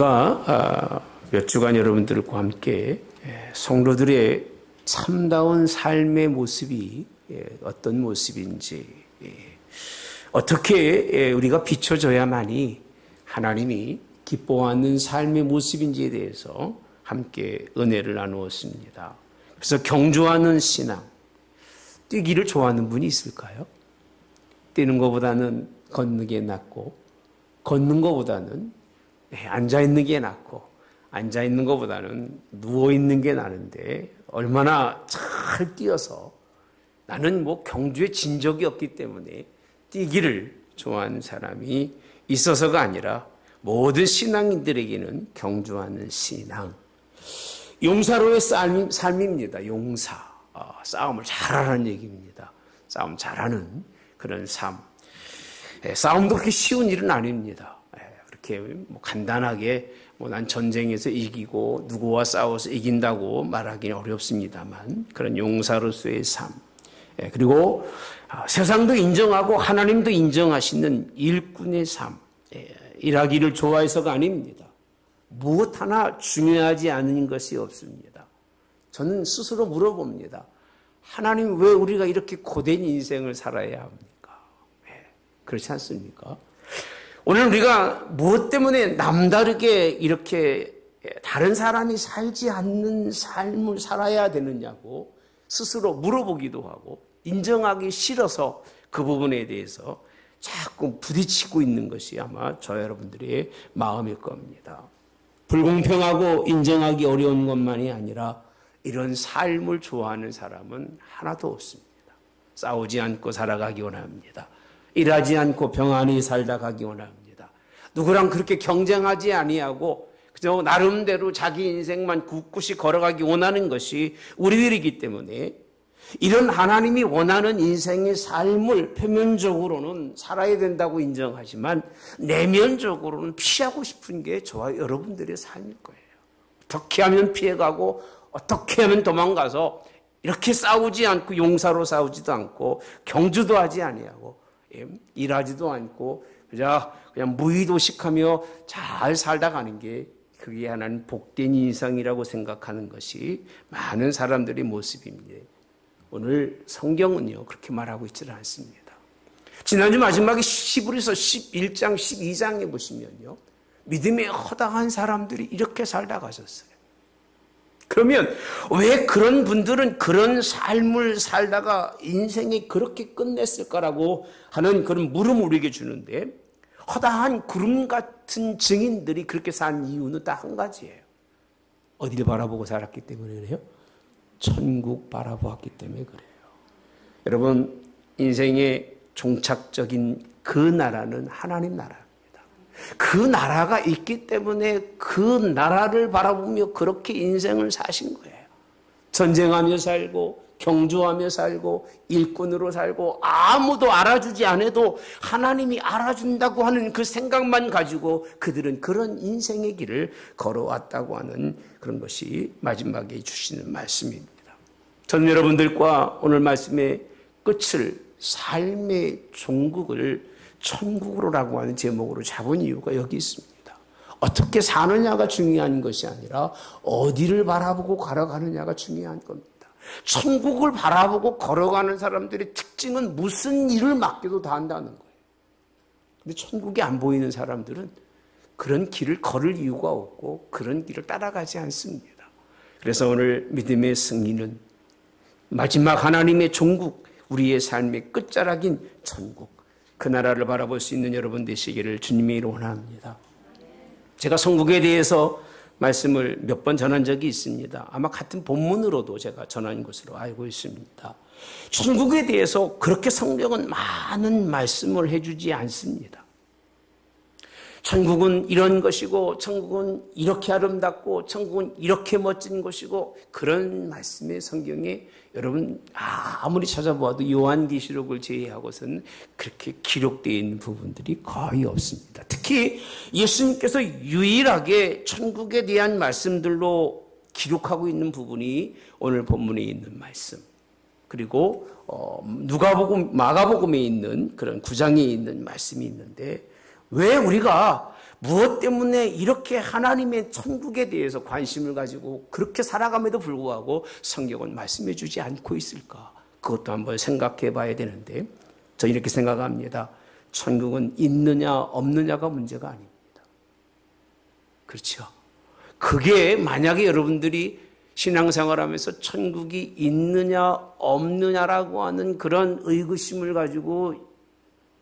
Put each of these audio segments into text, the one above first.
우리가 몇 주간 여러분들과 함께 성도들의 참다운 삶의 모습이 어떤 모습인지, 어떻게 우리가 비춰져야만이 하나님이 기뻐하는 삶의 모습인지에 대해서 함께 은혜를 나누었습니다. 그래서 경주하는 신앙, 뛰기를 좋아하는 분이 있을까요? 뛰는 것보다는 걷는 게 낫고, 걷는 것보다는 앉아있는 게 낫고, 앉아있는 것보다는 누워있는 게 나는데, 얼마나 잘 뛰어서 나는 경주에 진 적이 없기 때문에 뛰기를 좋아하는 사람이 있어서가 아니라 모든 신앙인들에게는 경주하는 신앙, 용사로의 삶입니다. 용사, 싸움을 잘하라는 얘기입니다. 싸움 잘하는 그런 삶. 싸움도 그렇게 쉬운 일은 아닙니다. 그렇게 간단하게 난 전쟁에서 이기고 누구와 싸워서 이긴다고 말하기는 어렵습니다만, 그런 용사로서의 삶, 그리고 세상도 인정하고 하나님도 인정하시는 일꾼의 삶, 일하기를 좋아해서가 아닙니다. 무엇 하나 중요하지 않은 것이 없습니다. 저는 스스로 물어봅니다. 하나님, 왜 우리가 이렇게 고된 인생을 살아야 합니까? 그렇지 않습니까? 오늘 우리가 무엇 때문에 남다르게 이렇게 다른 사람이 살지 않는 삶을 살아야 되느냐고 스스로 물어보기도 하고, 인정하기 싫어서 그 부분에 대해서 자꾸 부딪히고 있는 것이 아마 저 여러분들의 마음일 겁니다. 불공평하고 인정하기 어려운 것만이 아니라 이런 삶을 좋아하는 사람은 하나도 없습니다. 싸우지 않고 살아가기 원합니다. 일하지 않고 평안히 살다 가기 원합니다. 누구랑 그렇게 경쟁하지 아니하고 그저 나름대로 자기 인생만 굳굳이 걸어가기 원하는 것이 우리들이기 때문에, 이런 하나님이 원하는 인생의 삶을 표면적으로는 살아야 된다고 인정하지만 내면적으로는 피하고 싶은 게 저와 여러분들의 삶일 거예요. 어떻게 하면 피해가고 어떻게 하면 도망가서 이렇게 싸우지 않고, 용사로 싸우지도 않고 경주도 하지 아니하고 일하지도 않고 그냥 무의도식하며 잘 살다 가는 게, 그게 하나님 복된 인생이라고 생각하는 것이 많은 사람들의 모습입니다. 오늘 성경은요 그렇게 말하고 있지는 않습니다. 지난주 마지막에 히브리서 11장 12장에 보시면요, 믿음에 허당한 사람들이 이렇게 살다 가셨어요. 그러면 왜 그런 분들은 그런 삶을 살다가 인생이 그렇게 끝냈을까라고 하는 그런 물음을 우리에게 주는데, 허다한 구름 같은 증인들이 그렇게 산 이유는 딱 한 가지예요. 어디를 바라보고 살았기 때문에 그래요? 천국 바라보았기 때문에 그래요. 여러분, 인생의 종착적인 그 나라는 하나님 나라입니다. 그 나라가 있기 때문에 그 나라를 바라보며 그렇게 인생을 사신 거예요. 전쟁하며 살고 경주하며 살고 일꾼으로 살고, 아무도 알아주지 않아도 하나님이 알아준다고 하는 그 생각만 가지고 그들은 그런 인생의 길을 걸어왔다고 하는 그런 것이 마지막에 주시는 말씀입니다. 저는 여러분들과 오늘 말씀의 끝을 삶의 종국을 천국으로라고 하는 제목으로 잡은 이유가 여기 있습니다. 어떻게 사느냐가 중요한 것이 아니라 어디를 바라보고 걸어가느냐가 중요한 겁니다. 천국을 바라보고 걸어가는 사람들의 특징은 무슨 일을 맡겨도 다 한다는 거예요. 근데 천국이 안 보이는 사람들은 그런 길을 걸을 이유가 없고 그런 길을 따라가지 않습니다. 그래서 오늘 믿음의 승리는 마지막 하나님의 종국, 우리의 삶의 끝자락인 천국, 그 나라를 바라볼 수 있는 여러분 되시기를 주님의 이름으로 원합니다. 제가 천국에 대해서 말씀을 몇 번 전한 적이 있습니다. 아마 같은 본문으로도 제가 전한 것으로 알고 있습니다. 천국에 대해서 그렇게 성경은 많은 말씀을 해주지 않습니다. 천국은 이런 것이고, 천국은 이렇게 아름답고, 천국은 이렇게 멋진 것이고, 그런 말씀의 성경에 여러분 아무리 찾아보아도 요한계시록을 제외하고서는 그렇게 기록되어 있는 부분들이 거의 없습니다. 특히 예수님께서 유일하게 천국에 대한 말씀들로 기록하고 있는 부분이 오늘 본문에 있는 말씀, 그리고 누가복음, 마가복음에 있는 그런 9장에 있는 말씀이 있는데, 왜 우리가 무엇 때문에 이렇게 하나님의 천국에 대해서 관심을 가지고 그렇게 살아감에도 불구하고 성경은 말씀해 주지 않고 있을까? 그것도 한번 생각해 봐야 되는데, 저는 이렇게 생각합니다. 천국은 있느냐 없느냐가 문제가 아닙니다. 그렇죠? 그게 만약에 여러분들이 신앙생활하면서 천국이 있느냐 없느냐라고 하는 그런 의구심을 가지고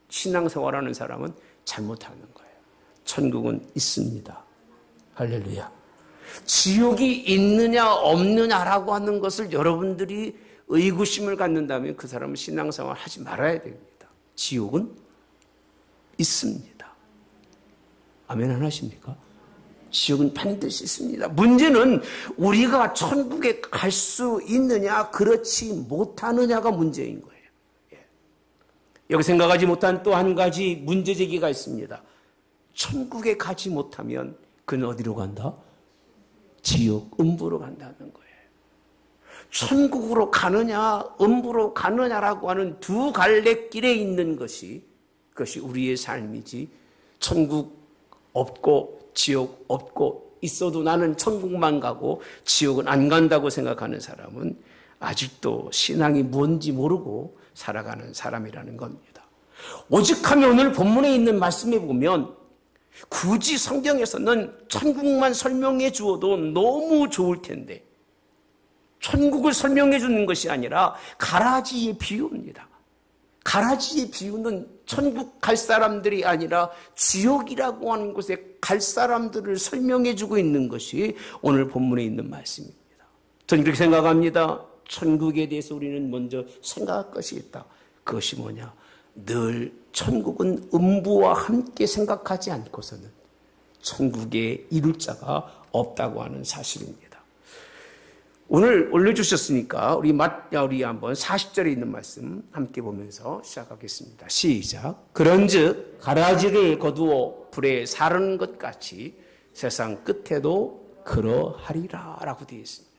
신앙생활하는 사람은 잘못하는 거예요. 천국은 있습니다. 할렐루야. 지옥이 있느냐 없느냐라고 하는 것을 여러분들이 의구심을 갖는다면 그 사람은 신앙생활 하지 말아야 됩니다. 지옥은 있습니다. 아멘 안 하십니까? 지옥은 반드시 있습니다. 문제는 우리가 천국에 갈 수 있느냐 그렇지 못하느냐가 문제인 거예요. 여기 생각하지 못한 또 한 가지 문제제기가 있습니다. 천국에 가지 못하면 그는 어디로 간다? 지옥, 음부로 간다는 거예요. 천국으로 가느냐, 음부로 가느냐라고 하는 두 갈래 길에 있는 것이, 그것이 우리의 삶이지, 천국 없고 지옥 없고 있어도 나는 천국만 가고 지옥은 안 간다고 생각하는 사람은 아직도 신앙이 뭔지 모르고 살아가는 사람이라는 겁니다. 오직하면 오늘 본문에 있는 말씀에 보면 굳이 성경에서는 천국만 설명해 주어도 너무 좋을 텐데 천국을 설명해 주는 것이 아니라 가라지의 비유입니다. 가라지의 비유는 천국 갈 사람들이 아니라 지옥이라고 하는 곳에 갈 사람들을 설명해 주고 있는 것이 오늘 본문에 있는 말씀입니다. 저는 이렇게 생각합니다. 천국에 대해서 우리는 먼저 생각할 것이 있다. 그것이 뭐냐? 늘 천국은 음부와 함께 생각하지 않고서는 천국에 이룰 자가 없다고 하는 사실입니다. 오늘 올려주셨으니까 우리 한번 40절에 있는 말씀 함께 보면서 시작하겠습니다. 시작. 그런즉 가라지를 거두어 불에 사르는 것 같이 세상 끝에도 그러하리라 라고 되어 있습니다.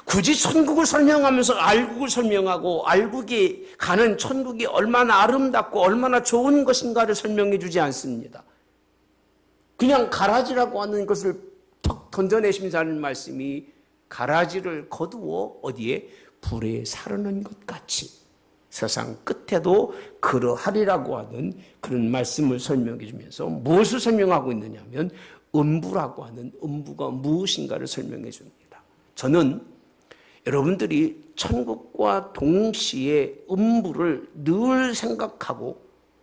굳이 천국을 설명하면서 알국을 설명하고 알국이 가는 천국이 얼마나 아름답고 얼마나 좋은 것인가를 설명해 주지 않습니다. 그냥 가라지라고 하는 것을 턱 던져내시면서 말씀이 가라지를 거두어 어디에? 불에 사르는 것 같이 세상 끝에도 그러하리라고 하는 그런 말씀을 설명해 주면서 무엇을 설명하고 있느냐 하면 음부라고 하는 음부가 무엇인가를 설명해 줍니다. 저는 여러분들이 천국과 동시에 음부를 늘 생각하고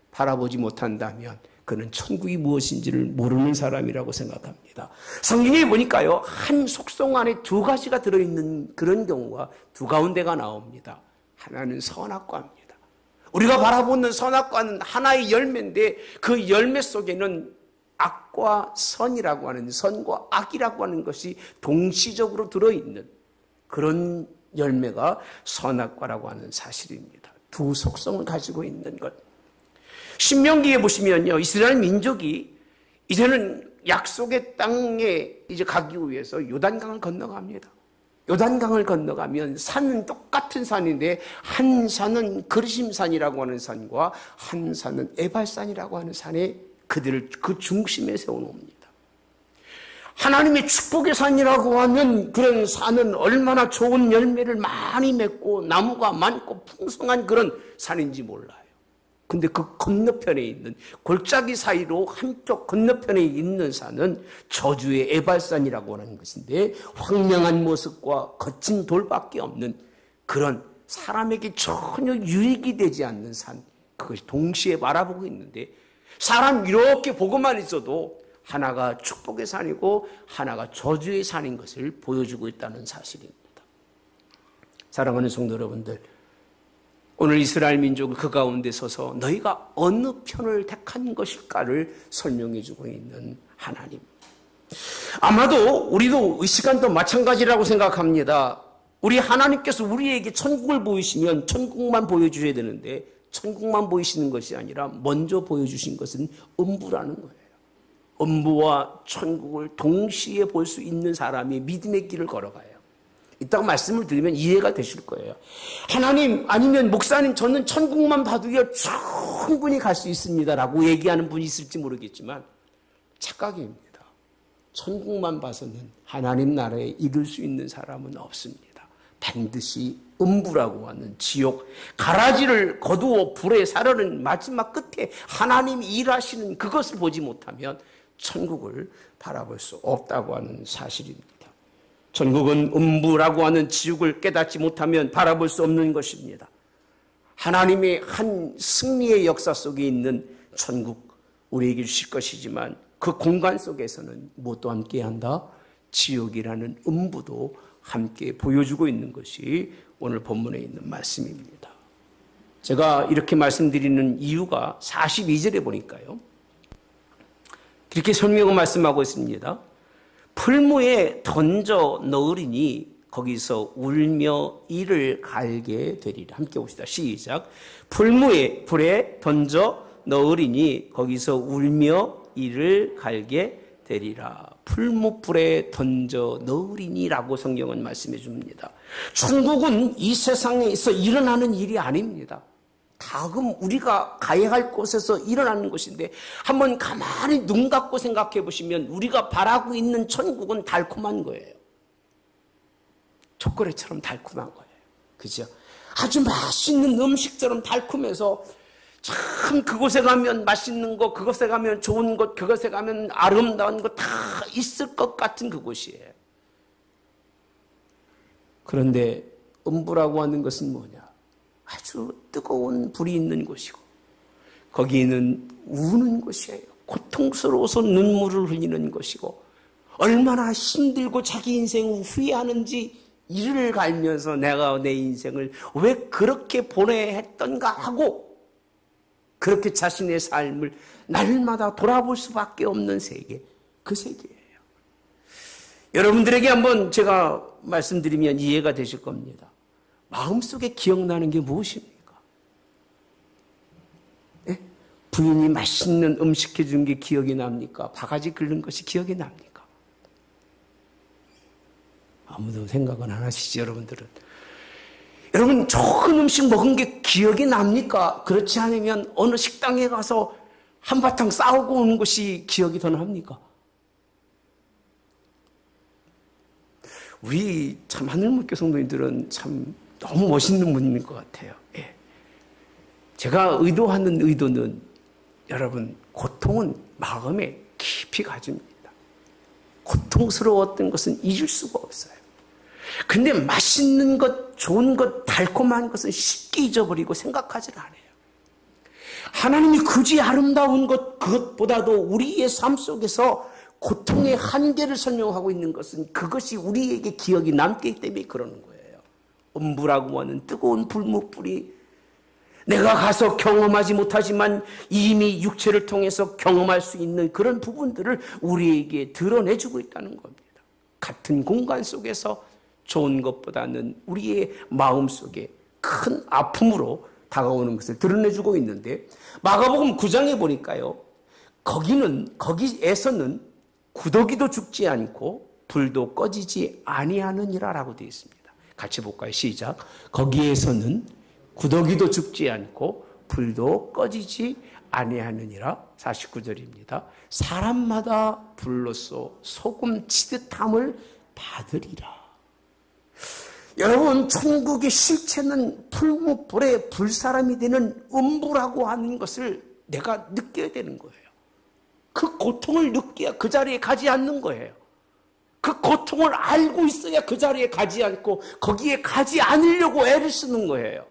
바라보지 못한다면 그는 천국이 무엇인지를 모르는 사람이라고 생각합니다. 성경에 보니까요, 한 속성 안에 두 가지가 들어있는 그런 경우가 두 가운데가 나옵니다. 하나는 선악과입니다. 우리가 바라보는 선악과는 하나의 열매인데 그 열매 속에는 악과 선이라고 하는, 선과 악이라고 하는 것이 동시적으로 들어있는 그런 열매가 선악과라고 하는 사실입니다. 두 속성을 가지고 있는 것. 신명기에 보시면요, 이스라엘 민족이 이제는 약속의 땅에 이제 가기 위해서 요단강을 건너갑니다. 요단강을 건너가면 산은 똑같은 산인데 한 산은 그르심산이라고 하는 산과 한 산은 에발산이라고 하는 산에 그들을 그 중심에 세워놓습니다. 하나님의 축복의 산이라고 하는 그런 산은 얼마나 좋은 열매를 많이 맺고 나무가 많고 풍성한 그런 산인지 몰라요. 근데 그 건너편에 있는 골짜기 사이로 한쪽 건너편에 있는 산은 저주의 에발산이라고 하는 것인데 황량한 모습과 거친 돌밖에 없는 그런 사람에게 전혀 유익이 되지 않는 산, 그것이 동시에 바라보고 있는데 사람 이렇게 보고만 있어도 하나가 축복의 산이고 하나가 저주의 산인 것을 보여주고 있다는 사실입니다. 사랑하는 성도 여러분들, 오늘 이스라엘 민족을 그 가운데 서서 너희가 어느 편을 택한 것일까를 설명해 주고 있는 하나님. 아마도 우리도 이 시간도 마찬가지라고 생각합니다. 우리 하나님께서 우리에게 천국을 보이시면 천국만 보여주셔야 되는데 천국만 보이시는 것이 아니라 먼저 보여주신 것은 음부라는 거예요. 음부와 천국을 동시에 볼 수 있는 사람이 믿음의 길을 걸어가요. 이따가 말씀을 드리면 이해가 되실 거예요. 하나님 아니면 목사님 저는 천국만 봐도요 충분히 갈 수 있습니다 라고 얘기하는 분이 있을지 모르겠지만 착각입니다. 천국만 봐서는 하나님 나라에 이룰 수 있는 사람은 없습니다. 반드시 음부라고 하는 지옥, 가라지를 거두어 불에 사르는 마지막 끝에 하나님이 일하시는 그것을 보지 못하면 천국을 바라볼 수 없다고 하는 사실입니다. 천국은 음부라고 하는 지옥을 깨닫지 못하면 바라볼 수 없는 것입니다. 하나님의 한 승리의 역사 속에 있는 천국, 우리에게 주실 것이지만 그 공간 속에서는 무엇도 함께한다? 지옥이라는 음부도 함께 보여주고 있는 것이 오늘 본문에 있는 말씀입니다. 제가 이렇게 말씀드리는 이유가 42절에 보니까요, 이렇게 설명을 말씀하고 있습니다. 풀무에 던져 넣으리니 거기서 울며 이를 갈게 되리라. 함께 봅시다. 시작. 풀무에 불에 던져 넣으리니 거기서 울며 이를 갈게 되리라. 풀무불에 던져 넣으리니라고 성경은 말씀해 줍니다. 천국은 이 세상에서 일어나는 일이 아닙니다. 가끔 우리가 가야 할 곳에서 일어나는 것인데 한번 가만히 눈 감고 생각해 보시면 우리가 바라고 있는 천국은 달콤한 거예요. 초콜릿처럼 달콤한 거예요. 그죠? 아주 맛있는 음식처럼 달콤해서 참 그곳에 가면 맛있는 것, 그곳에 가면 좋은 것, 그곳에 가면 아름다운 것 다 있을 것 같은 그곳이에요. 그런데 음부라고 하는 것은 뭐냐? 아주 뜨거운 불이 있는 곳이고 거기는 우는 곳이에요. 고통스러워서 눈물을 흘리는 것이고 얼마나 힘들고 자기 인생을 후회하는지 이를 갈면서 내가 내 인생을 왜 그렇게 보내야 했던가 하고 그렇게 자신의 삶을 날마다 돌아볼 수밖에 없는 세계, 그 세계예요. 여러분들에게 한번 제가 말씀드리면 이해가 되실 겁니다. 마음속에 기억나는 게 무엇입니까? 예? 부인이 맛있는 음식 해준 게 기억이 납니까? 바가지 긁는 것이 기억이 납니까? 아무도 생각은 안 하시죠, 여러분들은. 여러분, 좋은 음식 먹은 게 기억이 납니까? 그렇지 않으면 어느 식당에 가서 한바탕 싸우고 오는 것이 기억이 더 납니까? 우리 참 하늘목교 성도님들은 참 너무 멋있는 분인 것 같아요. 예. 제가 의도하는 의도는 여러분, 고통은 마음에 깊이 가집니다. 고통스러웠던 것은 잊을 수가 없어요. 근데 맛있는 것, 좋은 것, 달콤한 것은 쉽게 잊어버리고 생각하지 않아요. 하나님이 굳이 아름다운 것, 그것보다도 우리의 삶 속에서 고통의 한계를 설명하고 있는 것은 그것이 우리에게 기억이 남기 때문에 그러는 거예요. 음부라고 하는 뜨거운 불목불이 내가 가서 경험하지 못하지만 이미 육체를 통해서 경험할 수 있는 그런 부분들을 우리에게 드러내주고 있다는 겁니다. 같은 공간 속에서 좋은 것보다는 우리의 마음속에 큰 아픔으로 다가오는 것을 드러내주고 있는데 마가복음 9장에 보니까요. 거기에서는 구더기도 죽지 않고 불도 꺼지지 아니하느니라 라고 되어 있습니다. 같이 볼까요? 시작. 거기에서는 구더기도 죽지 않고 불도 꺼지지 아니하느니라. 49절입니다. 사람마다 불로써 소금 치듯함을 받으리라. 여러분, 천국의 실체는 풀무불에 불사람이 되는 음부라고 하는 것을 내가 느껴야 되는 거예요. 그 고통을 느껴야 그 자리에 가지 않는 거예요. 그 고통을 알고 있어야 그 자리에 가지 않고 거기에 가지 않으려고 애를 쓰는 거예요.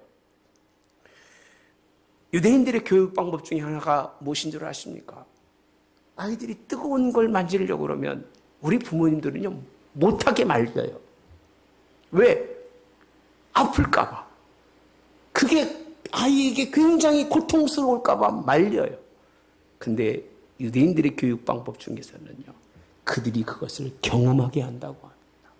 유대인들의 교육 방법 중에 하나가 무엇인 줄 아십니까? 아이들이 뜨거운 걸 만지려고 그러면 우리 부모님들은요, 못하게 말려요. 왜? 아플까봐. 그게 아이에게 굉장히 고통스러울까봐 말려요. 근데 유대인들의 교육 방법 중에서는요, 그들이 그것을 경험하게 한다고 합니다.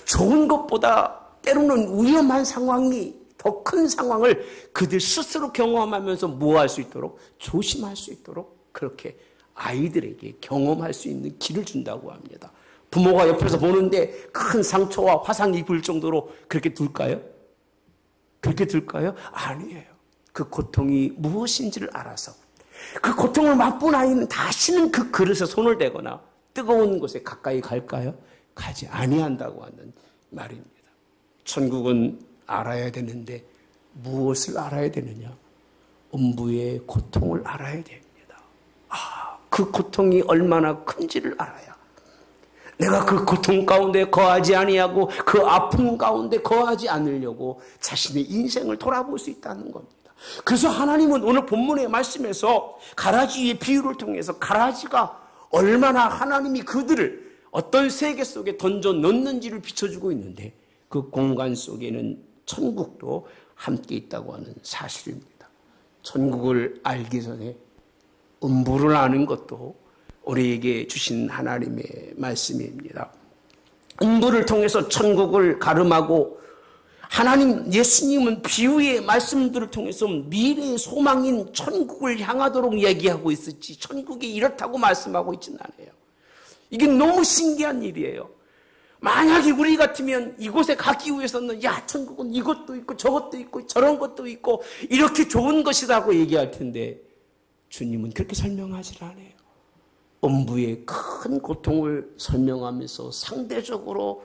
좋은 것보다 때로는 위험한 상황이 더 큰 상황을 그들 스스로 경험하면서 뭐할 수 있도록, 조심할 수 있도록 그렇게 아이들에게 경험할 수 있는 길을 준다고 합니다. 부모가 옆에서 보는데 큰 상처와 화상 입을 정도로 그렇게 둘까요? 그렇게 둘까요? 아니에요. 그 고통이 무엇인지를 알아서 그 고통을 맛본 아이는 다시는 그 그릇에 손을 대거나 뜨거운 곳에 가까이 갈까요? 가지 아니한다고 하는 말입니다. 천국은 알아야 되는데 무엇을 알아야 되느냐? 음부의 고통을 알아야 됩니다. 그 고통이 얼마나 큰지를 알아야 내가 그 고통 가운데 거하지 아니하고 그 아픔 가운데 거하지 않으려고 자신의 인생을 돌아볼 수 있다는 겁니다. 그래서 하나님은 오늘 본문의 말씀에서 가라지의 비유를 통해서 가라지가 얼마나 하나님이 그들을 어떤 세계 속에 던져 넣는지를 비춰주고 있는데 그 공간 속에는 천국도 함께 있다고 하는 사실입니다. 천국을 알기 전에 음부를 아는 것도 우리에게 주신 하나님의 말씀입니다. 음부를 통해서 천국을 가름하고 하나님 예수님은 비유의 말씀들을 통해서 미래의 소망인 천국을 향하도록 얘기하고 있었지 천국이 이렇다고 말씀하고 있지는 않아요. 이게 너무 신기한 일이에요. 만약에 우리 같으면 이곳에 가기 위해서는 야 천국은 이것도 있고 저것도 있고 저런 것도 있고 이렇게 좋은 것이라고 얘기할 텐데 주님은 그렇게 설명하지 않아요. 음부의 큰 고통을 설명하면서 상대적으로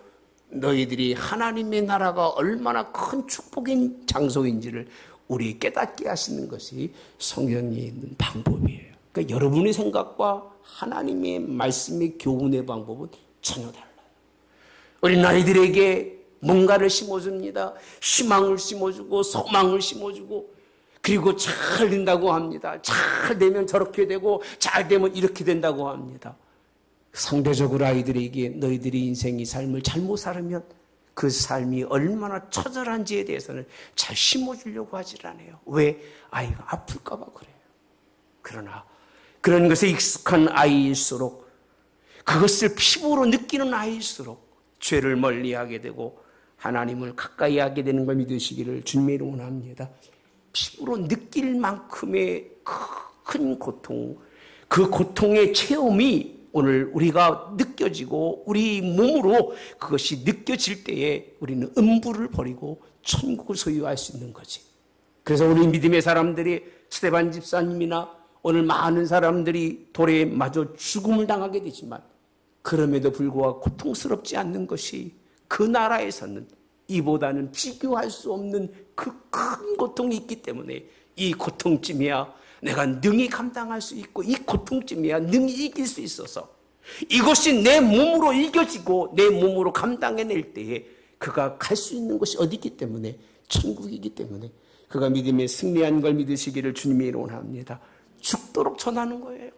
너희들이 하나님의 나라가 얼마나 큰 축복인 장소인지를 우리 깨닫게 하시는 것이 성경에 있는 방법이에요. 그러니까 여러분의 생각과 하나님의 말씀의 교훈의 방법은 전혀 달라요. 우리 아이들에게 뭔가를 심어줍니다. 희망을 심어주고 소망을 심어주고 그리고 잘 된다고 합니다. 잘 되면 저렇게 되고 잘 되면 이렇게 된다고 합니다. 상대적으로 아이들에게 너희들이 인생의 삶을 잘못 살으면 그 삶이 얼마나 처절한지에 대해서는 잘 심어주려고 하질 않아요. 왜? 아이가 아플까 봐 그래요. 그러나 그런 것에 익숙한 아이일수록 그것을 피부로 느끼는 아이일수록 죄를 멀리하게 되고 하나님을 가까이 하게 되는 걸 믿으시기를 주님의 원합니다. 피부로 느낄 만큼의 큰 고통, 그 고통의 체험이 오늘 우리가 느껴지고 우리 몸으로 그것이 느껴질 때에 우리는 음부를 버리고 천국을 소유할 수 있는 거지. 그래서 우리 믿음의 사람들이 스데반 집사님이나 오늘 많은 사람들이 돌에 맞아 죽음을 당하게 되지만 그럼에도 불구하고 고통스럽지 않는 것이 그 나라에서는 이보다는 비교할 수 없는 그 큰 고통이 있기 때문에 이 고통쯤이야 내가 능히 감당할 수 있고 이 고통쯤이야 능히 이길 수 있어서 이것이 내 몸으로 이겨지고 내 몸으로 감당해낼 때에 그가 갈 수 있는 것이 어디 있기 때문에 천국이기 때문에 그가 믿음에 승리한 걸 믿으시기를 주님이 원합니다. 죽도록 전하는 거예요.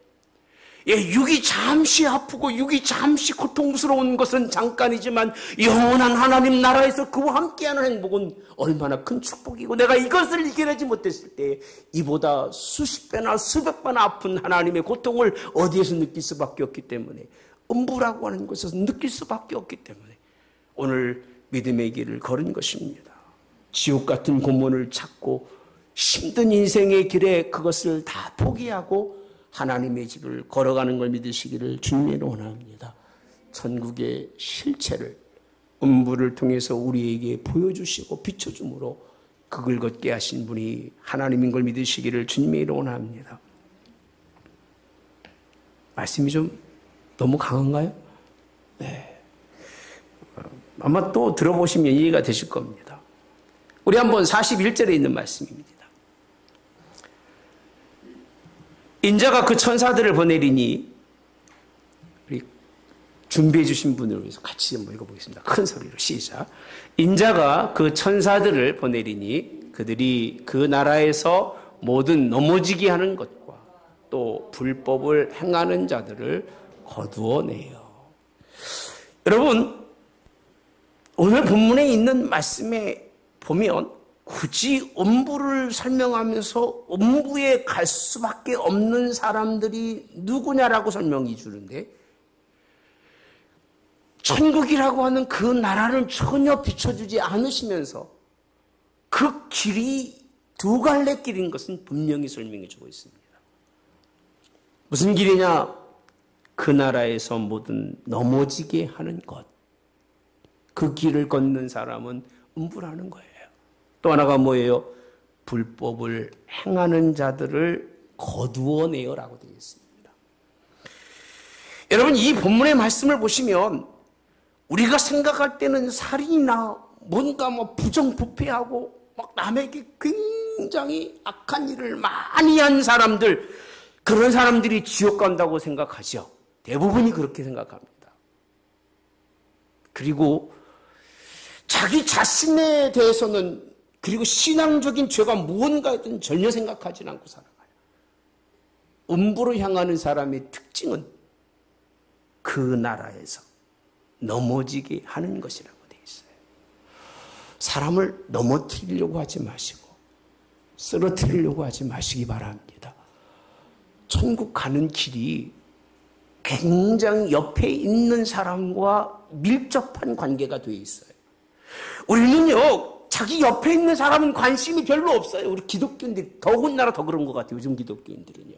예, 육이 잠시 아프고 육이 잠시 고통스러운 것은 잠깐이지만 영원한 하나님 나라에서 그와 함께하는 행복은 얼마나 큰 축복이고 내가 이것을 이겨내지 못했을 때 이보다 수십 배나 수백 배나 아픈 하나님의 고통을 어디에서 느낄 수밖에 없기 때문에 음부라고 하는 곳에서 느낄 수밖에 없기 때문에 오늘 믿음의 길을 걸은 것입니다. 지옥 같은 고문을 찾고 힘든 인생의 길에 그것을 다 포기하고 하나님의 집을 걸어가는 걸 믿으시기를 주님이 원합니다. 천국의 실체를 음부를 통해서 우리에게 보여주시고 비춰줌으로 그걸 걷게 하신 분이 하나님인 걸 믿으시기를 주님이 원합니다. 말씀이 좀 너무 강한가요? 네. 아마 또 들어보시면 이해가 되실 겁니다. 우리 한번 41절에 있는 말씀입니다. 인자가 그 천사들을 보내리니 우리 준비해 주신 분을 위해서 같이 한번 읽어보겠습니다. 큰 소리로 시작. 인자가 그 천사들을 보내리니 그들이 그 나라에서 모든 넘어지게 하는 것과 또 불법을 행하는 자들을 거두어내요. 여러분 오늘 본문에 있는 말씀에 보면 굳이 음부를 설명하면서 음부에 갈 수밖에 없는 사람들이 누구냐라고 설명해 주는데 천국이라고 하는 그 나라를 전혀 비춰주지 않으시면서 그 길이 두 갈래 길인 것은 분명히 설명해 주고 있습니다. 무슨 길이냐? 그 나라에서 모든 넘어지게 하는 것. 그 길을 걷는 사람은 음부라는 거예요. 또 하나가 뭐예요? 불법을 행하는 자들을 거두어내어라고 되어 있습니다. 여러분, 이 본문의 말씀을 보시면 우리가 생각할 때는 살인이나 뭔가 부정부패하고 막 남에게 굉장히 악한 일을 많이 한 사람들, 그런 사람들이 지옥 간다고 생각하죠. 대부분이 그렇게 생각합니다. 그리고 자기 자신에 대해서는, 그리고 신앙적인 죄가 무언가였든 전혀 생각하지 않고 살아가요. 음부로 향하는 사람의 특징은 그 나라에서 넘어지게 하는 것이라고 되어 있어요. 사람을 넘어뜨리려고 하지 마시고 쓰러뜨리려고 하지 마시기 바랍니다. 천국 가는 길이 굉장히 옆에 있는 사람과 밀접한 관계가 되어 있어요. 우리는요, 자기 옆에 있는 사람은 관심이 별로 없어요. 우리 기독교인들이 더군다나 더 그런 것 같아요. 요즘 기독교인들은요.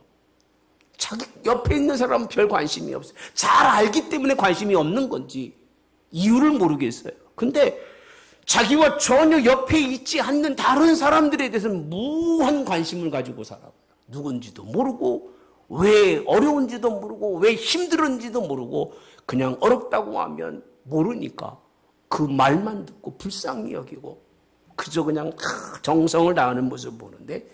자기 옆에 있는 사람은 별 관심이 없어요. 잘 알기 때문에 관심이 없는 건지 이유를 모르겠어요. 근데 자기와 전혀 옆에 있지 않는 다른 사람들에 대해서는 무한 관심을 가지고 살아가요. 누군지도 모르고, 왜 어려운지도 모르고, 왜 힘들은지도 모르고, 그냥 어렵다고 하면 모르니까 그 말만 듣고 불쌍히 여기고 그저 그냥 정성을 다하는 모습을 보는데,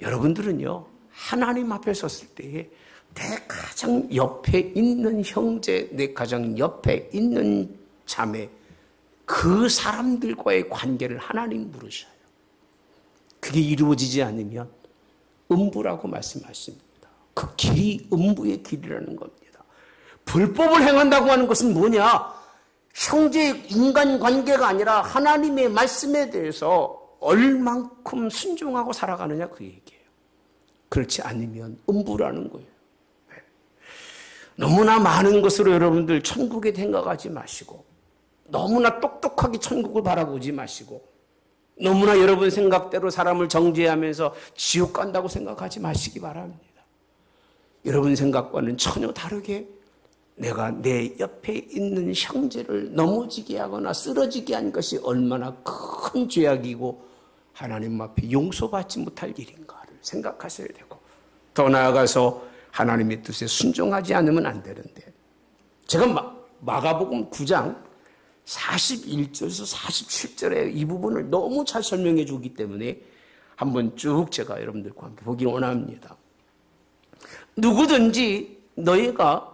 여러분들은요, 하나님 앞에 섰을 때에 내 가장 옆에 있는 형제, 내 가장 옆에 있는 자매, 그 사람들과의 관계를 하나님 물으셔요. 그게 이루어지지 않으면 음부라고 말씀하십니다. 그 길이 음부의 길이라는 겁니다. 불법을 행한다고 하는 것은 뭐냐? 형제 인간관계가 아니라 하나님의 말씀에 대해서 얼만큼 순종하고 살아가느냐, 그 얘기예요. 그렇지 않으면 음부라는 거예요. 너무나 많은 것으로 여러분들 천국에 생각하지 마시고, 너무나 똑똑하게 천국을 바라보지 마시고, 너무나 여러분 생각대로 사람을 정죄하면서 지옥 간다고 생각하지 마시기 바랍니다. 여러분 생각과는 전혀 다르게 내가 내 옆에 있는 형제를 넘어지게 하거나 쓰러지게 한 것이 얼마나 큰 죄악이고 하나님 앞에 용서받지 못할 일인가를 생각하셔야 되고, 더 나아가서 하나님의 뜻에 순종하지 않으면 안 되는데, 제가 마가복음 9장 41절에서 47절의 이 부분을 너무 잘 설명해 주기 때문에 한번 쭉 제가 여러분들과 함께 보기 원합니다. 누구든지 너희가,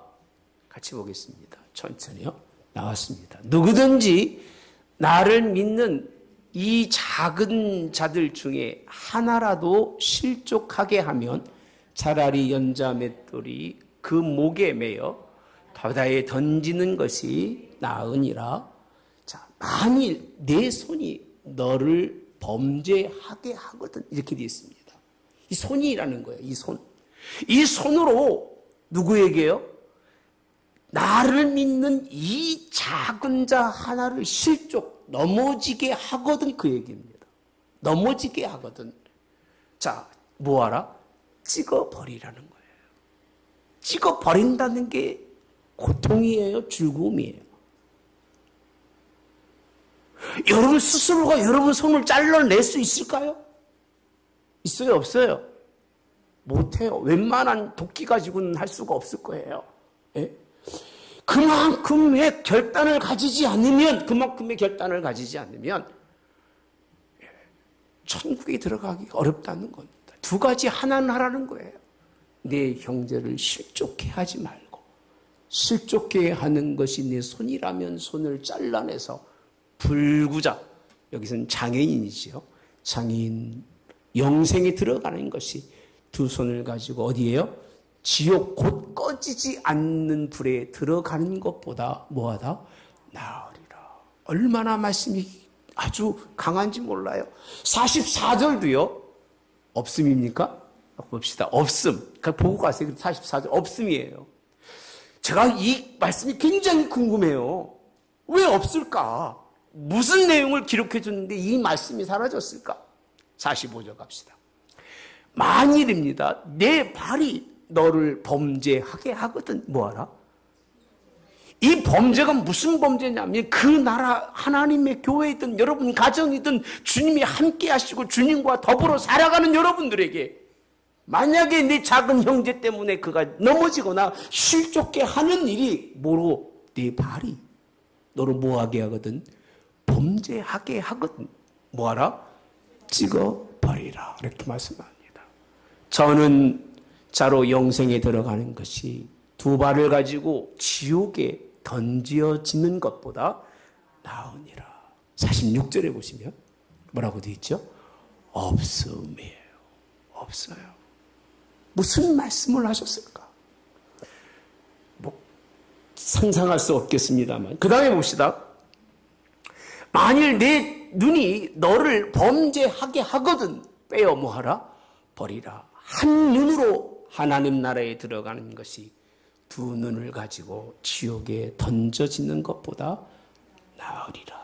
같이 보겠습니다. 천천히요. 나왔습니다. 누구든지 나를 믿는 이 작은 자들 중에 하나라도 실족하게 하면 차라리 연자 맷돌이 그 목에 매여 바다에 던지는 것이 나으니라. 자, 만일 내 손이 너를 범죄하게 하거든, 이렇게 되어 있습니다. 이 손이라는 거예요. 이 손. 이 손으로 누구에게요? 나를 믿는 이 작은 자 하나를 실족, 넘어지게 하거든, 그 얘기입니다. 넘어지게 하거든. 자, 뭐하라? 찍어버리라는 거예요. 찍어버린다는 게 고통이에요? 즐거움이에요? 여러분 스스로가 여러분 손을 잘라낼 수 있을까요? 있어요? 없어요? 못해요. 웬만한 도끼 가지고는 할 수가 없을 거예요. 예? 그만큼의 결단을 가지지 않으면, 천국에 들어가기 어렵다는 겁니다. 두 가지 하나는 하라는 거예요. 내 형제를 실족해 하지 말고, 실족해 하는 것이 내 손이라면 손을 잘라내서 불구자, 여기서는 장애인이지요. 장애인 영생에 들어가는 것이 두 손을 가지고 어디에요? 지옥 곧 꺼지지 않는 불에 들어가는 것보다 뭐하다? 나으리라. 얼마나 말씀이 아주 강한지 몰라요. 44절도요. 없음입니까? 봅시다. 없음. 보고 가세요. 44절. 없음이에요. 제가 이 말씀이 굉장히 궁금해요. 왜 없을까? 무슨 내용을 기록해 줬는데 이 말씀이 사라졌을까? 45절 갑시다. 만일입니다. 내 발이 너를 범죄하게 하거든. 뭐하라? 이 범죄가 무슨 범죄냐면, 그 나라 하나님의 교회이든 여러분 가정이든 주님이 함께 하시고 주님과 더불어 살아가는 여러분들에게 만약에 내 작은 형제 때문에 그가 넘어지거나 실족게 하는 일이 뭐로? 내 발이 너를 뭐하게 하거든? 범죄하게 하거든. 뭐하라? 찍어버리라. 이렇게 말씀합니다. 저는 자로 영생에 들어가는 것이 두 발을 가지고 지옥에 던져지는 것보다 나으니라. 46절에 보시면 뭐라고 되어 있죠? 없음이에요. 없어요. 무슨 말씀을 하셨을까? 뭐 상상할 수 없겠습니다만 그 다음에 봅시다. 만일 내 눈이 너를 범죄하게 하거든 빼어 뭐하라? 버리라. 한 눈으로 하나님 나라에 들어가는 것이 두 눈을 가지고 지옥에 던져지는 것보다 나으리라.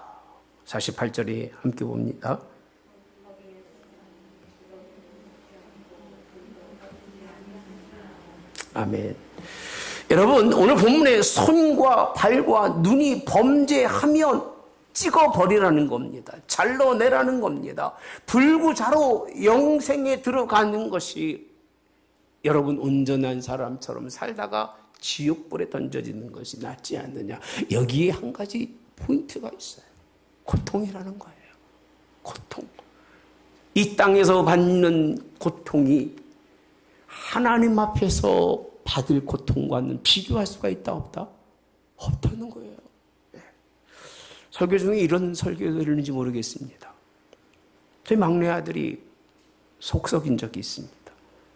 48절에 함께 봅니다. 아멘. 여러분, 오늘 본문에 손과 발과 눈이 범죄하면 찍어버리라는 겁니다. 잘라내라는 겁니다. 불구자로 영생에 들어가는 것이 여러분 온전한 사람처럼 살다가 지옥불에 던져지는 것이 낫지 않느냐. 여기에 한 가지 포인트가 있어요. 고통이라는 거예요. 고통. 이 땅에서 받는 고통이 하나님 앞에서 받을 고통과는 비교할 수가 있다 없다? 없다는 거예요. 네. 설교 중에 이런 설교가 있는지 모르겠습니다. 저희 막내 아들이 속 썩인 적이 있습니다.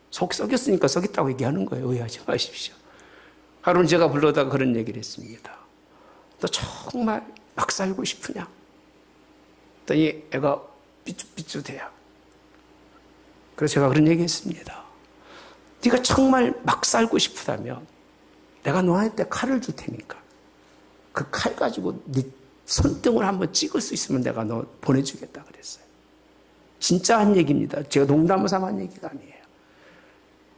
속 썩였으니까 썩였다고 얘기하는 거예요. 오해하지 마십시오. 하루는 제가 불러다가 그런 얘기를 했습니다. 너 정말 막 살고 싶으냐? 그랬더니 애가 삐죽삐죽해요. 그래서 제가 그런 얘기 했습니다. 네가 정말 막 살고 싶다면 내가 너한테 칼을 줄 테니까 그 칼 가지고 네 손등을 한번 찍을 수 있으면 내가 너 보내주겠다 그랬어요. 진짜 한 얘기입니다. 제가 농담을 삼아 한 얘기가 아니에요.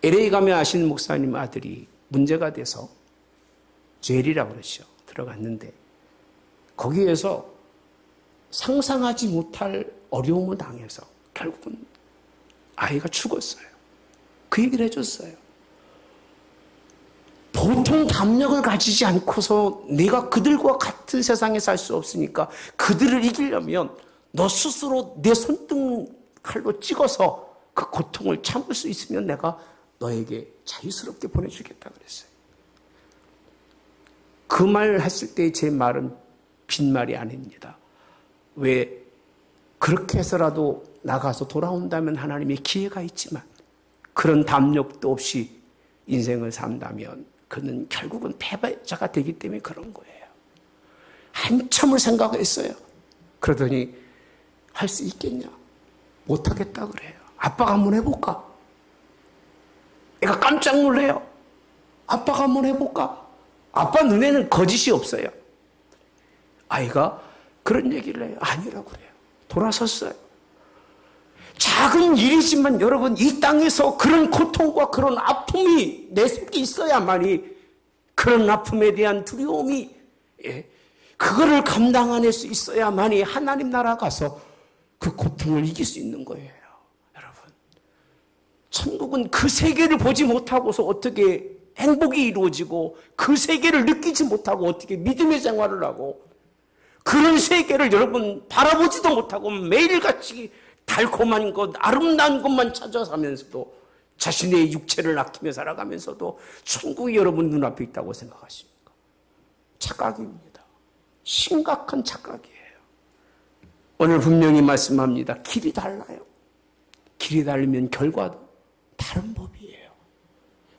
LA 가면 아시는 목사님 아들이 문제가 돼서 죄리라고 그러죠. 들어갔는데 거기에서 상상하지 못할 어려움을 당해서 결국은 아이가 죽었어요. 그 얘기를 해줬어요. 보통 담력을 가지지 않고서 내가 그들과 같은 세상에 살 수 없으니까 그들을 이기려면 너 스스로 내 손등 칼로 찍어서 그 고통을 참을 수 있으면 내가 너에게 자유스럽게 보내주겠다 그랬어요. 그 말을 했을 때 제 말은 빈말이 아닙니다. 왜 그렇게 해서라도 나가서 돌아온다면 하나님의 기회가 있지만 그런 담력도 없이 인생을 산다면 그는 결국은 패배자가 되기 때문에 그런 거예요. 한참을 생각했어요. 그러더니 할 수 있겠냐? 못하겠다 그래요. 아빠가 한번 해볼까? 애가 깜짝 놀래요. 아빠가 한번 해볼까? 아빠 눈에는 거짓이 없어요. 아이가 그런 얘기를 해요. 아니라고 그래요. 돌아섰어요. 작은 일이지만 여러분 이 땅에서 그런 고통과 그런 아픔이 내 속에 있어야만이 그런 아픔에 대한 두려움이 그거를 감당해낼 수 있어야만이 하나님 나라 가서 그 고통을 이길 수 있는 거예요. 여러분 천국은 그 세계를 보지 못하고서 어떻게 행복이 이루어지고 그 세계를 느끼지 못하고 어떻게 믿음의 생활을 하고 그런 세계를 여러분 바라보지도 못하고 매일같이 달콤한 것, 아름다운 것만 찾아가면서도 자신의 육체를 아끼며 살아가면서도 천국이 여러분 눈앞에 있다고 생각하십니까? 착각입니다. 심각한 착각이에요. 오늘 분명히 말씀합니다. 길이 달라요. 길이 다르면 결과도 다른 법이에요.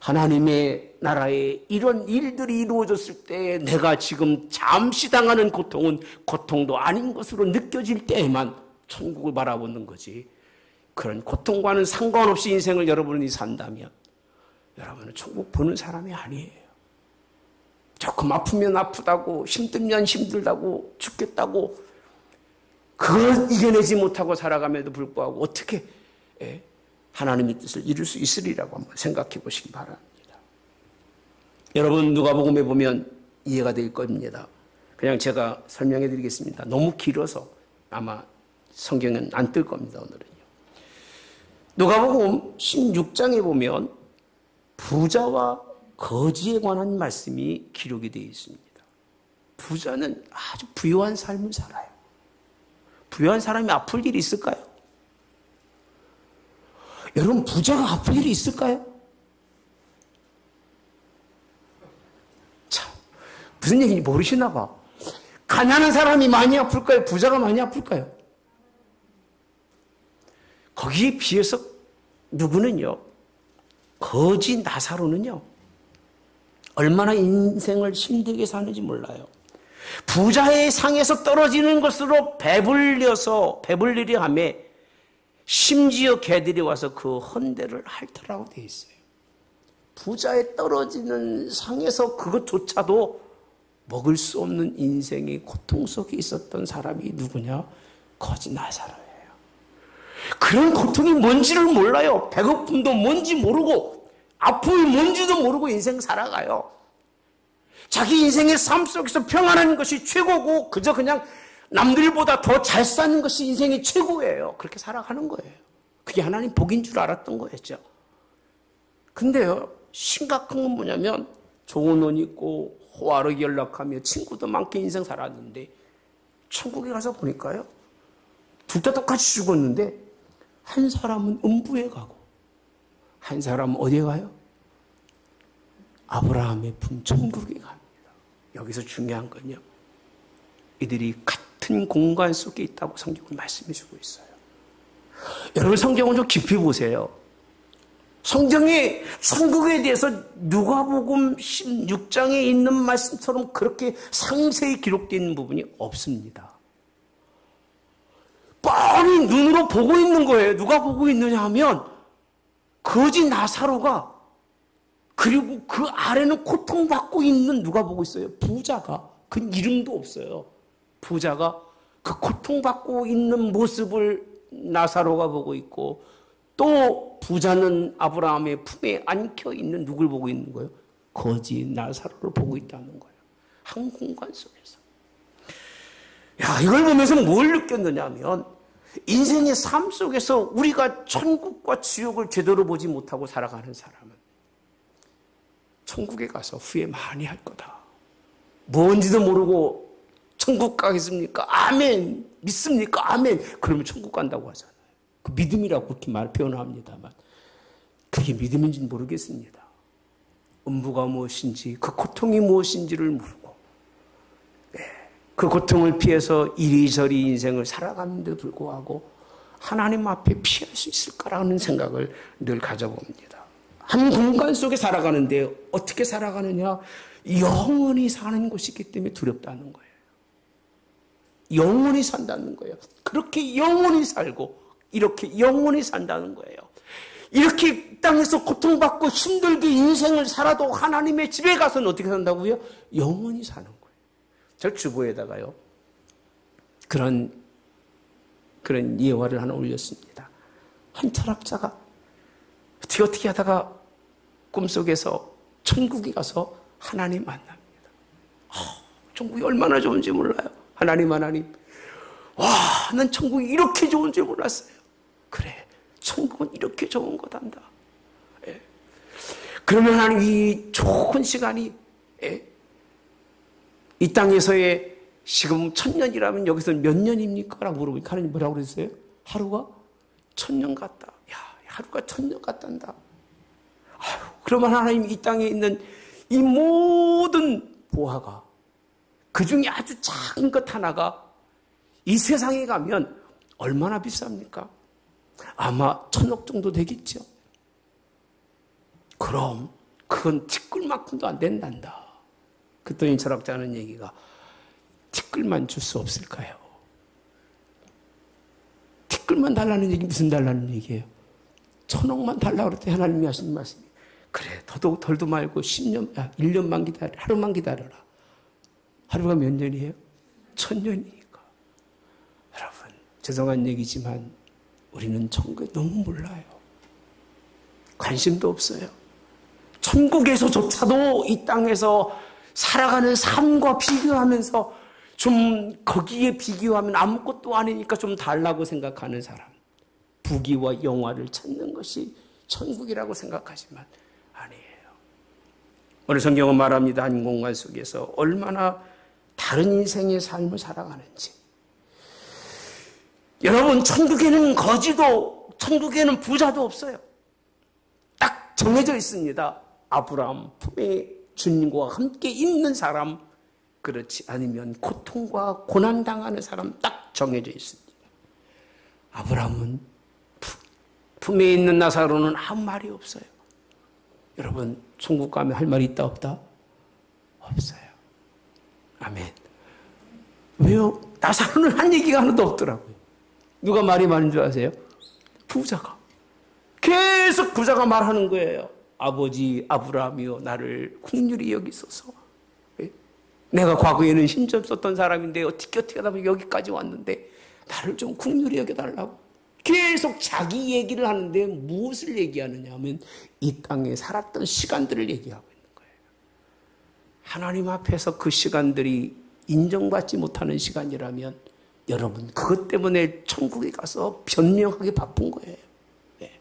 하나님의 나라에 이런 일들이 이루어졌을 때 내가 지금 잠시 당하는 고통은 고통도 아닌 것으로 느껴질 때에만 천국을 바라보는 거지. 그런 고통과는 상관없이 인생을 여러분이 산다면 여러분은 천국 보는 사람이 아니에요. 조금 아프면 아프다고 힘들면 힘들다고 죽겠다고 그걸 이겨내지 못하고 살아감에도 불구하고 어떻게 하나님의 뜻을 이룰 수 있으리라고 한번 생각해 보시기 바랍니다. 여러분 누가복음에 보면 이해가 될 겁니다. 그냥 제가 설명해 드리겠습니다. 너무 길어서 아마 성경은 안 뜰 겁니다. 오늘은요. 누가복음 16장에 보면 부자와 거지에 관한 말씀이 기록이 되어 있습니다. 부자는 아주 부유한 삶을 살아요. 부유한 사람이 아플 일이 있을까요? 여러분, 부자가 아플 일이 있을까요? 참, 무슨 얘기인지 모르시나 봐. 가난한 사람이 많이 아플까요? 부자가 많이 아플까요? 거기에 비해서 누구는요, 거지 나사로는요, 얼마나 인생을 힘들게 사는지 몰라요. 부자의 상에서 떨어지는 것으로 배불리려 하며 심지어 개들이 와서 그 헌대를 핥으라고 되어 있어요. 부자의 떨어지는 상에서 그것조차도 먹을 수 없는 인생의 고통 속에 있었던 사람이 누구냐? 거지 나사로예요. 그런 고통이 뭔지를 몰라요. 배고픔도 뭔지 모르고 아픔이 뭔지도 모르고 인생 살아가요. 자기 인생의 삶 속에서 평안한 것이 최고고 그저 그냥 남들보다 더 잘 사는 것이 인생의 최고예요. 그렇게 살아가는 거예요. 그게 하나님 복인 줄 알았던 거였죠. 근데요, 심각한 건 뭐냐면 좋은 옷 입고 호화롭게 연락하며 친구도 많게 인생 살았는데 천국에 가서 보니까요, 둘 다 똑같이 죽었는데 한 사람은 음부에 가고 한 사람은 어디에 가요? 아브라함의 품 천국에 갑니다. 여기서 중요한 건요, 이들이 같은 공간 속에 있다고 성경은 말씀해 주고 있어요. 여러분, 성경을 좀 깊이 보세요. 성경에 천국에 대해서 누가복음 16장에 있는 말씀처럼 그렇게 상세히 기록되어 있는 부분이 없습니다. 뻔히 눈으로 보고 있는 거예요. 누가 보고 있느냐 하면 거지 나사로가, 그리고 그 아래는 고통받고 있는 누가 보고 있어요? 부자가. 그 이름도 없어요. 부자가 그 고통받고 있는 모습을 나사로가 보고 있고, 또 부자는 아브라함의 품에 안겨 있는 누굴 보고 있는 거예요? 거지 나사로를 보고 있다는 거예요. 한 공간 속에서. 야, 이걸 보면서 뭘 느꼈느냐 하면 인생의 삶 속에서 우리가 천국과 지옥을 제대로 보지 못하고 살아가는 사람은 천국에 가서 후회 많이 할 거다. 뭔지도 모르고 천국 가겠습니까? 아멘. 믿습니까? 아멘. 그러면 천국 간다고 하잖아요. 그 믿음이라고 그렇게 표현합니다만 그게 믿음인지는 모르겠습니다. 음부가 무엇인지, 그 고통이 무엇인지를 모르고, 그 고통을 피해서 이리저리 인생을 살아가는데도 불구하고 하나님 앞에 피할 수 있을까라는 생각을 늘 가져봅니다. 한 공간 속에 살아가는데 어떻게 살아가느냐? 영원히 사는 곳이기 때문에 두렵다는 거예요. 영원히 산다는 거예요. 그렇게 영원히 살고 이렇게 영원히 산다는 거예요. 이렇게 땅에서 고통받고 힘들게 인생을 살아도 하나님의 집에 가서는 어떻게 산다고요? 영원히 사는 거예요. 저 주보에다가요, 그런 예화를 하나 올렸습니다. 한 철학자가 어떻게 하다가 꿈속에서 천국에 가서 하나님 만납니다. 천국이 얼마나 좋은지 몰라요. 하나님. 와, 난 천국이 이렇게 좋은 줄 몰랐어요. 그래, 천국은 이렇게 좋은 거단다. 예. 그러면 하나님 이 좋은 시간이, 이 땅에서의 지금 1000년이라면 여기서는 몇 년입니까? 라고 물어보니까 하나님 뭐라고 그랬어요? 하루가 1000년 같다. 야, 하루가 1000년 같단다. 아유, 그러면 하나님 이 땅에 있는 이 모든 보화가, 그 중에 아주 작은 것 하나가 이 세상에 가면 얼마나 비쌉니까? 아마 1000억 정도 되겠죠. 그럼 그건 티끌만큼도 안 된단다. 그랬더니 철학자는 얘기가, 티끌만 줄 수 없을까요? 티끌만 달라는 얘기 무슨 달라는 얘기예요? 1000억만 달라고 그랬더니 하나님이 하신 말씀이, 그래, 덜도 말고 1년만 기다려, 하루만 기다려라. 하루가 몇 년이에요? 1000년이니까. 여러분, 죄송한 얘기지만 우리는 천국에 너무 몰라요. 관심도 없어요. 천국에서조차도 이 땅에서 살아가는 삶과 비교하면서 좀 거기에 비교하면 아무것도 아니니까 좀 달라고 생각하는 사람. 부귀와 영화를 찾는 것이 천국이라고 생각하지만 아니에요. 오늘 성경은 말합니다. 한 공간 속에서 얼마나 다른 인생의 삶을 살아가는지. 여러분, 천국에는 거지도, 천국에는 부자도 없어요. 딱 정해져 있습니다. 아브라함 품에 주님과 함께 있는 사람, 그렇지 않으면 고통과 고난당하는 사람 딱 정해져 있습니다. 아브라함은 품에 있는 나사로는 아무 말이 없어요. 여러분, 천국 가면 할 말이 있다 없다? 없어요. 아멘. 왜요? 나사로는 한 얘기가 하나도 없더라고요. 누가 말이 많은 줄 아세요? 부자가. 계속 부자가 말하는 거예요. 아버지 아브라함이여 나를 긍휼히 여기소서. 내가 과거에는 힘좀 없었던 사람인데 어떻게 하다 보면 여기까지 왔는데 나를 좀 긍휼히 여겨달라고. 계속 자기 얘기를 하는데 무엇을 얘기하느냐 하면 이 땅에 살았던 시간들을 얘기하고 있는 거예요. 하나님 앞에서 그 시간들이 인정받지 못하는 시간이라면 여러분 그것 때문에 천국에 가서 변명하기 바쁜 거예요. 네.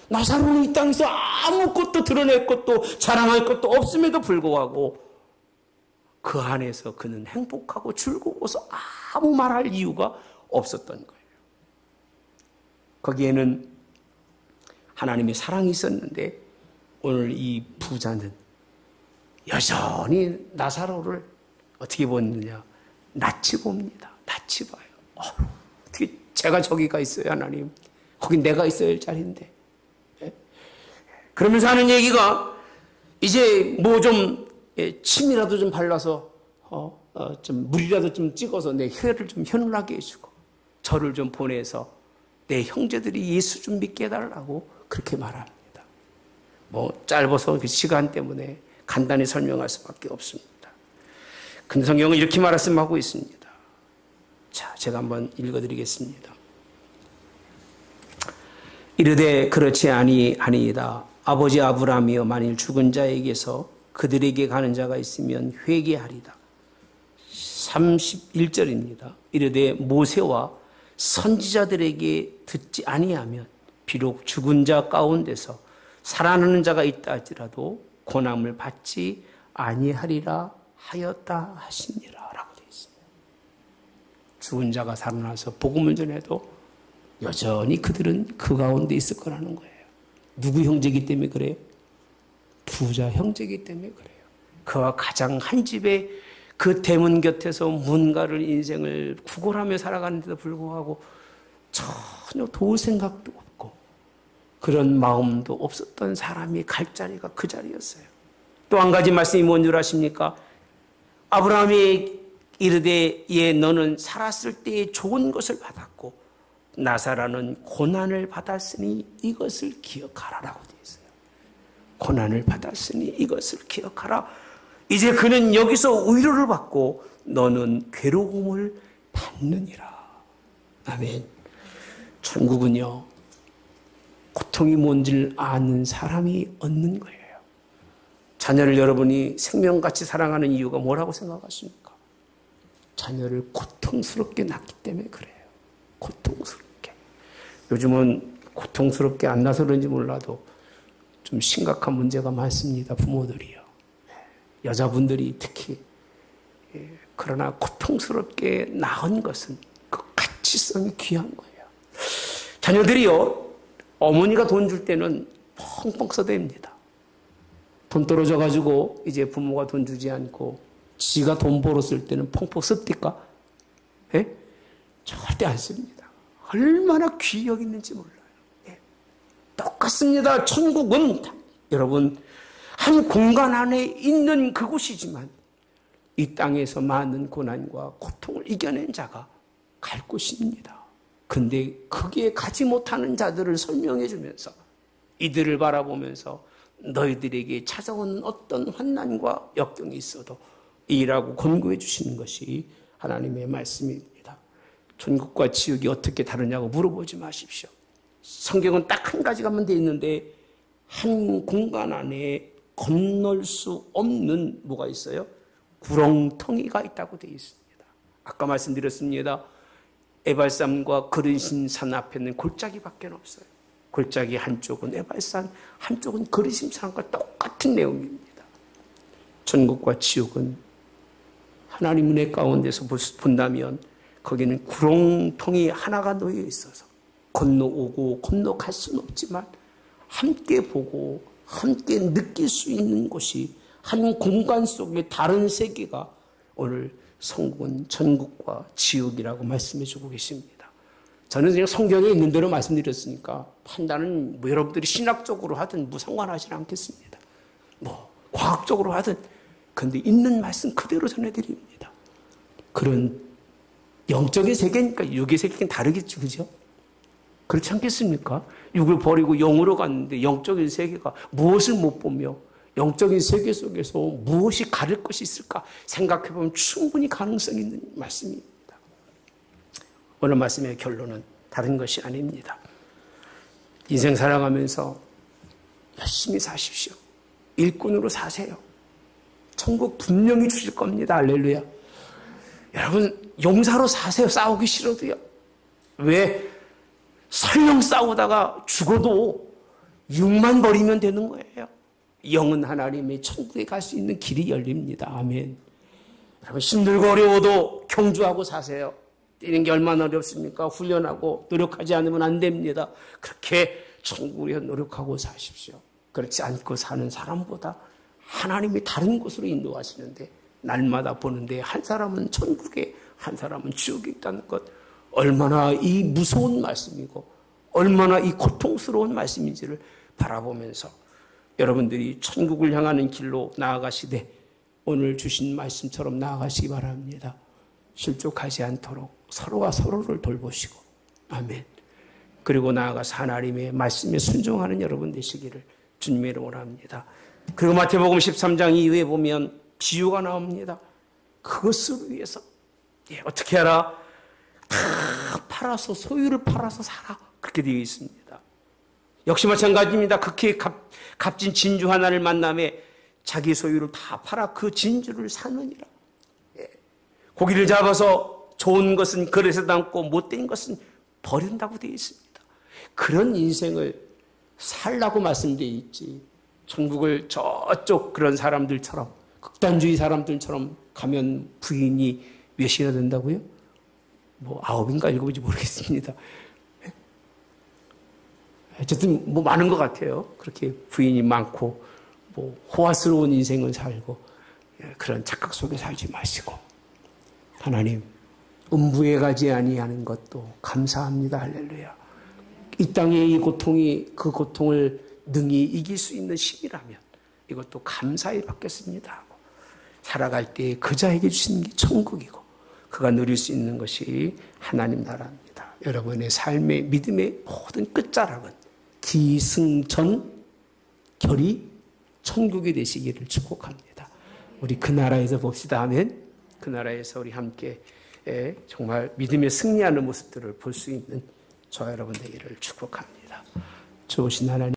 나사로는 이 땅에서 아무것도 드러낼 것도 자랑할 것도 없음에도 불구하고 그 안에서 그는 행복하고 즐거워서 아무 말할 이유가 없었던 거예요. 거기에는 하나님의 사랑이 있었는데 오늘 이 부자는 여전히 나사로를 어떻게 보느냐? 낯이 봅니다. 낯이 봐요. 어떻게 제가 저기가 있어요, 하나님. 거긴 내가 있어야 할 자리인데. 예? 그러면서 하는 얘기가 이제 뭐 좀 침이라도 좀 발라서 좀 물이라도 좀 찍어서 내 혀를 좀 현울하게 해주고 저를 좀 보내서 내 형제들이 예수 좀 믿게 해달라고 그렇게 말합니다. 뭐 짧아서 그 시간 때문에 간단히 설명할 수밖에 없습니다. 근데 성경은 이렇게 말씀하고 있습니다. 자, 제가 한번 읽어드리겠습니다. 이르되 그렇지 아니이다. 아버지 아브라함이여 만일 죽은 자에게서 그들에게 가는 자가 있으면 회개하리다. 31절입니다. 이르되 모세와 선지자들에게 듣지 아니하면 비록 죽은 자 가운데서 살아나는 자가 있다 할지라도 고난을 받지 아니하리라 하였다 하시니라 라고 되어 있습니다. 죽은 자가 살아나서 복음을 전해도 여전히 그들은 그 가운데 있을 거라는 거예요. 누구 형제이기 때문에 그래요? 부자 형제이기 때문에 그래요. 그와 가장 한 집에 그 대문 곁에서 뭔가를 인생을 구걸하며 살아가는데도 불구하고 전혀 도울 생각도 없고 그런 마음도 없었던 사람이 갈 자리가 그 자리였어요. 또 한 가지 말씀이 뭔 줄 아십니까? 아브라함이 이르되 예 너는 살았을 때에 좋은 것을 받았고 나사로는 고난을 받았으니 이것을 기억하라라고 되어 있어요. 고난을 받았으니 이것을 기억하라. 이제 그는 여기서 위로를 받고 너는 괴로움을 받느니라. 아멘. 천국은요 고통이 뭔지를 아는 사람이 얻는 거예요. 자녀를 여러분이 생명같이 사랑하는 이유가 뭐라고 생각하십니까? 자녀를 고통스럽게 낳기 때문에 그래요. 고통스럽게. 요즘은 고통스럽게 안 나서 그런지 몰라도 좀 심각한 문제가 많습니다. 부모들이요. 여자분들이 특히. 그러나 고통스럽게 낳은 것은 그 가치성이 귀한 거예요. 자녀들이요. 어머니가 돈 줄 때는 펑펑 써댑니다. 돈 떨어져가지고 이제 부모가 돈 주지 않고 지가 돈 벌었을 때는 펑펑 씁니까? 예? 절대 안 씁니다. 얼마나 귀히 여기는지 몰라요. 예. 똑같습니다. 천국은 여러분 한 공간 안에 있는 그곳이지만 이 땅에서 많은 고난과 고통을 이겨낸 자가 갈 곳입니다. 근데 거기에 가지 못하는 자들을 설명해 주면서 이들을 바라보면서 너희들에게 찾아오는 어떤 환난과 역경이 있어도 이라고 권고해 주시는 것이 하나님의 말씀입니다. 천국과 지옥이 어떻게 다르냐고 물어보지 마십시오. 성경은 딱 한 가지가만 되어 있는데 한 공간 안에 건널 수 없는 뭐가 있어요? 구렁텅이가 있다고 되어 있습니다. 아까 말씀드렸습니다. 에발산과 그르심산 앞에는 골짜기밖에 없어요. 골짜기 한쪽은 에발산, 한쪽은 그르심산과 똑같은 내용입니다. 천국과 지옥은 하나님 은혜 가운데서 본다면 거기는 구렁텅이 하나가 놓여 있어서 건너오고 건너갈 수는 없지만 함께 보고 함께 느낄 수 있는 곳이 한 공간 속에 다른 세계가 오늘 성국은 천국과 지옥이라고 말씀해 주고 계십니다. 저는 그냥 성경에 있는 대로 말씀드렸으니까 판단은 뭐 여러분들이 신학적으로 하든 무상관하지 않겠습니다. 뭐 과학적으로 하든 그런데 있는 말씀 그대로 전해드립니다. 그런 영적인 세계니까 육의 세계는 다르겠죠, 그죠? 그렇지 않겠습니까? 육을 버리고 영으로 갔는데 영적인 세계가 무엇을 못 보며 영적인 세계 속에서 무엇이 가릴 것이 있을까 생각해보면 충분히 가능성 있는 말씀입니다. 오늘 말씀의 결론은 다른 것이 아닙니다. 인생 살아가면서 열심히 사십시오. 일꾼으로 사세요. 천국 분명히 주실 겁니다. 할렐루야. 여러분 용사로 사세요. 싸우기 싫어도요. 왜? 설령 싸우다가 죽어도 육만 버리면 되는 거예요. 영은 하나님의 천국에 갈 수 있는 길이 열립니다. 아멘. 여러분 힘들고 어려워도 경주하고 사세요. 뛰는 게 얼마나 어렵습니까? 훈련하고 노력하지 않으면 안 됩니다. 그렇게 천국에 노력하고 사십시오. 그렇지 않고 사는 사람보다 하나님이 다른 곳으로 인도하시는데 날마다 보는데 한 사람은 천국에 한 사람은 지옥에 있다는 것 얼마나 이 무서운 말씀이고 얼마나 이 고통스러운 말씀인지를 바라보면서 여러분들이 천국을 향하는 길로 나아가시되 오늘 주신 말씀처럼 나아가시기 바랍니다. 실족하지 않도록 서로가 서로를 돌보시고 아멘. 그리고 나아가서 하나님의 말씀에 순종하는 여러분 되시기를 주님의 이름으로 합니다. 그리고 마태복음 13장 이후에 보면 비유가 나옵니다. 그것을 위해서 어떻게 하라? 다 팔아서 소유를 팔아서 살아. 그렇게 되어 있습니다. 역시 마찬가지입니다. 극히 값진 진주 하나를 만남에 자기 소유를 다 팔아 그 진주를 사느니라. 고기를 잡아서 좋은 것은 그릇에 담고 못된 것은 버린다고 되어 있습니다. 그런 인생을 살라고 말씀되어 있지. 천국을 저쪽 그런 사람들처럼 극단주의 사람들처럼 가면 부인이 몇이나 된다고요? 뭐 9인가 7인지 모르겠습니다. 어쨌든 뭐 많은 것 같아요. 그렇게 부인이 많고 뭐 호화스러운 인생을 살고 그런 착각 속에 살지 마시고 하나님 음부에 가지 아니하는 것도 감사합니다. 할렐루야. 이 땅의 이 고통이 그 고통을 능히 이길 수 있는 힘이라면 이것도 감사히 받겠습니다 하고 살아갈 때 그자에게 주시는 게 천국이고 그가 누릴 수 있는 것이 하나님 나라입니다. 여러분의 삶의 믿음의 모든 끝자락은 기승전 결이 천국이 되시기를 축복합니다. 우리 그 나라에서 봅시다. 아멘. 그 나라에서 우리 함께 정말 믿음의 승리하는 모습들을 볼 수 있는 저와 여러분 되기를 축복합니다. 좋으신 하나님.